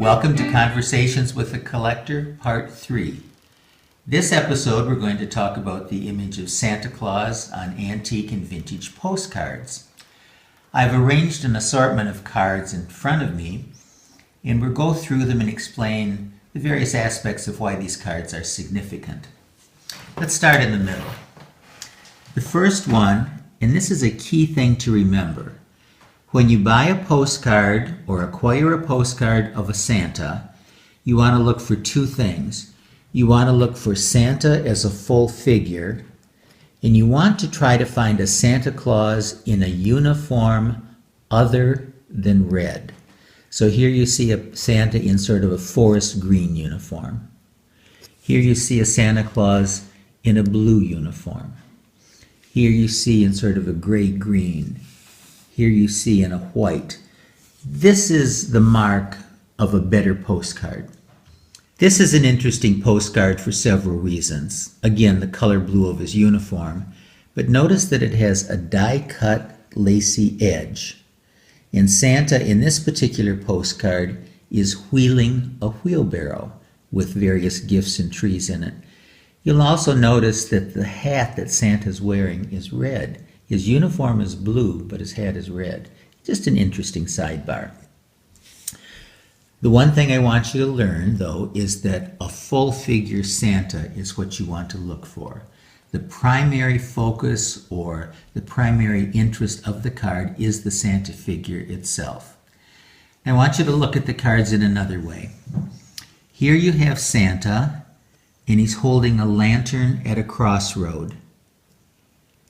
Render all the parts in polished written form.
Welcome to Conversations with a Collector, Part 3. This episode we're going to talk about the image of Santa Claus on antique and vintage postcards. I've arranged an assortment of cards in front of me, and we'll go through them and explain the various aspects of why these cards are significant. Let's start in the middle. The first one, and this is a key thing to remember, when you buy a postcard or acquire a postcard of a Santa, you want to look for two things. You want to look for Santa as a full figure, and you want to try to find a Santa Claus in a uniform other than red. So here you see a Santa in sort of a forest green uniform. Here you see a Santa Claus in a blue uniform. Here you see in sort of a gray-green. Here you see in a white. This is the mark of a better postcard. This is an interesting postcard for several reasons. Again, the color blue of his uniform, but notice that it has a die-cut lacy edge. And Santa in this particular postcard is wheeling a wheelbarrow with various gifts and trees in it. You'll also notice that the hat that Santa's wearing is red. His uniform is blue, but his hat is red. Just an interesting sidebar. The one thing I want you to learn, though, is that a full-figure Santa is what you want to look for. The primary focus or the primary interest of the card is the Santa figure itself. I want you to look at the cards in another way. Here you have Santa, and he's holding a lantern at a crossroad.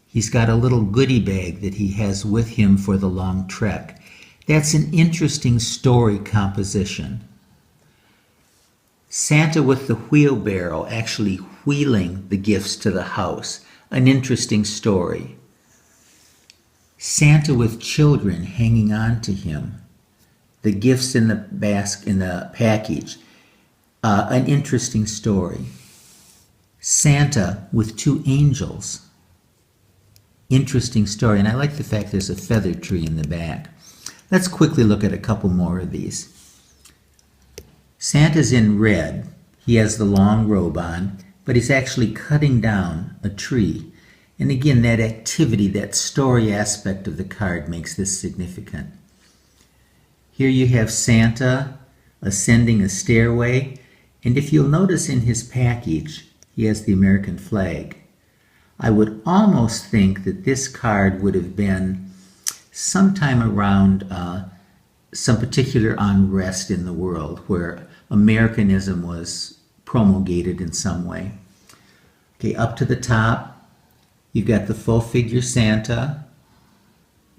He's got a little goodie bag that he has with him for the long trek. That's an interesting story composition. Santa with the wheelbarrow actually wheeling the gifts to the house. An interesting story. Santa with children hanging on to him. The gifts in the package. An interesting story. Santa with two angels. Interesting story, and I like the fact there's a feather tree in the back. Let's quickly look at a couple more of these. Santa's in red. He has the long robe on, but he's actually cutting down a tree. And again, that activity, that story aspect of the card makes this significant. Here you have Santa ascending a stairway, and if you'll notice in his package, he has the American flag. I would almost think that this card would have been sometime around some particular unrest in the world where Americanism was promulgated in some way. Okay, up to the top, you've got the full figure Santa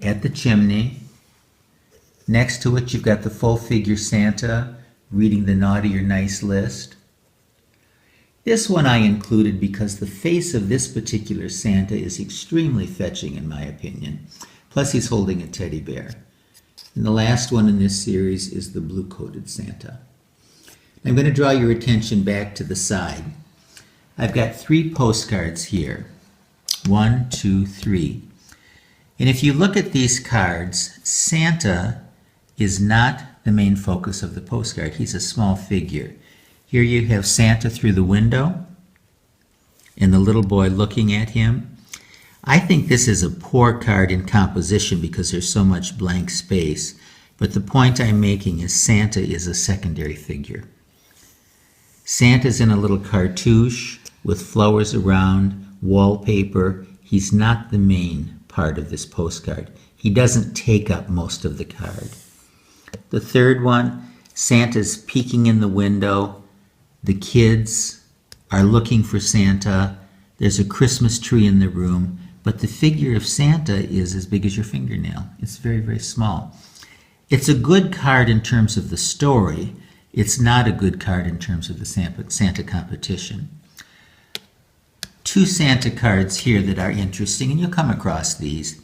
at the chimney. Next to it, you've got the full figure Santa reading the naughty or nice list. This one I included because the face of this particular Santa is extremely fetching in my opinion. Plus he's holding a teddy bear. And the last one in this series is the blue-coated Santa. I'm going to draw your attention back to the side. I've got 3 postcards here. 1, 2, 3. And if you look at these cards, Santa is not the main focus of the postcard. He's a small figure. Here you have Santa through the window and the little boy looking at him. I think this is a poor card in composition because there's so much blank space. But the point I'm making is Santa is a secondary figure. Santa's in a little cartouche with flowers around, wallpaper. He's not the main part of this postcard. He doesn't take up most of the card. The third one, Santa's peeking in the window. The kids are looking for Santa. There's a Christmas tree in the room, but the figure of Santa is as big as your fingernail. It's very, very small. It's a good card in terms of the story. It's not a good card in terms of the Santa competition. 2 Santa cards here that are interesting, and you'll come across these.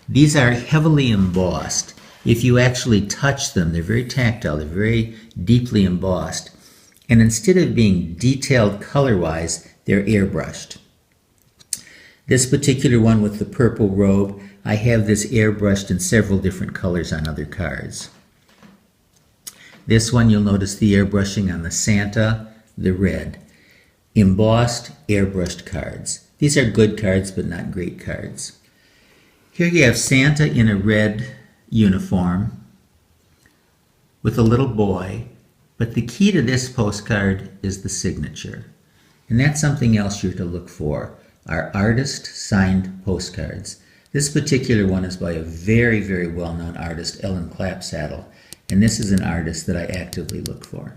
These are heavily embossed. If you actually touch them, they're very tactile, they're very deeply embossed. And instead of being detailed color-wise, they're airbrushed. This particular one with the purple robe, I have this airbrushed in several different colors on other cards. This one you'll notice the airbrushing on the Santa, the red. Embossed, airbrushed cards. These are good cards, but not great cards. Here you have Santa in a red uniform with a little boy, but the key to this postcard is the signature. And that's something else you're to look for, are artist-signed postcards. This particular one is by a very, very well-known artist, Ellen Clapsaddle, and this is an artist that I actively look for.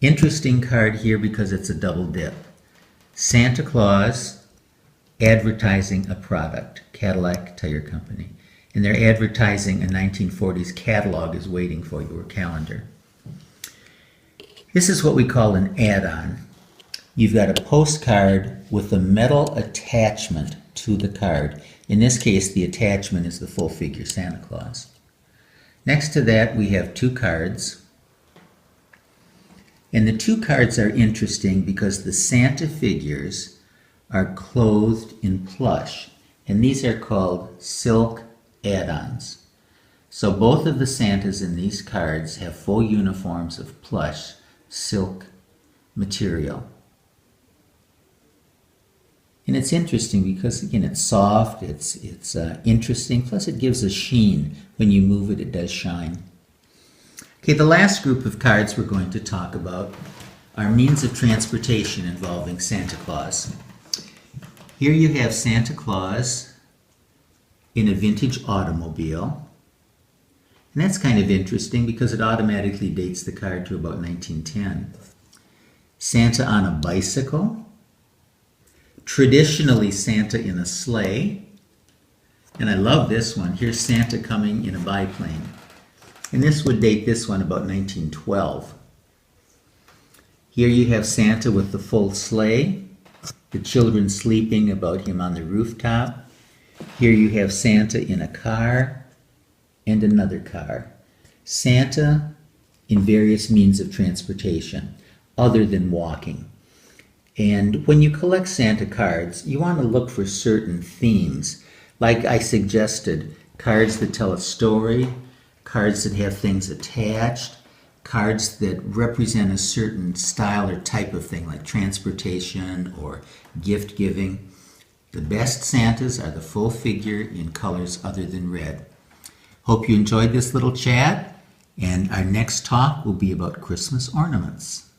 Interesting card here because it's a double dip. Santa Claus advertising a product, Cadillac Tire Company. And they're advertising a 1940s catalog is waiting for you, or calendar. This is what we call an add-on. You've got a postcard with a metal attachment to the card. In this case, the attachment is the full figure Santa Claus. Next to that, we have two cards. And the two cards are interesting because the Santa figures are clothed in plush. And these are called silk add-ons. So both of the Santas in these cards have full uniforms of plush silk material. And it's interesting because, again, it's soft, it's interesting, plus it gives a sheen. When you move it, it does shine. Okay, the last group of cards we're going to talk about are means of transportation involving Santa Claus. Here you have Santa Claus in a vintage automobile. And that's kind of interesting because it automatically dates the card to about 1910. Santa on a bicycle. Traditionally Santa in a sleigh. And I love this one. Here's Santa coming in a biplane. And this would date this one about 1912. Here you have Santa with the full sleigh. The children sleeping about him on the rooftop. Here you have Santa in a car and another car. Santa in various means of transportation other than walking. And when you collect Santa cards, you want to look for certain themes. Like I suggested, cards that tell a story, cards that have things attached, cards that represent a certain style or type of thing, like transportation or gift giving. The best Santas are the full figure in colors other than red. Hope you enjoyed this little chat, and our next talk will be about Christmas ornaments.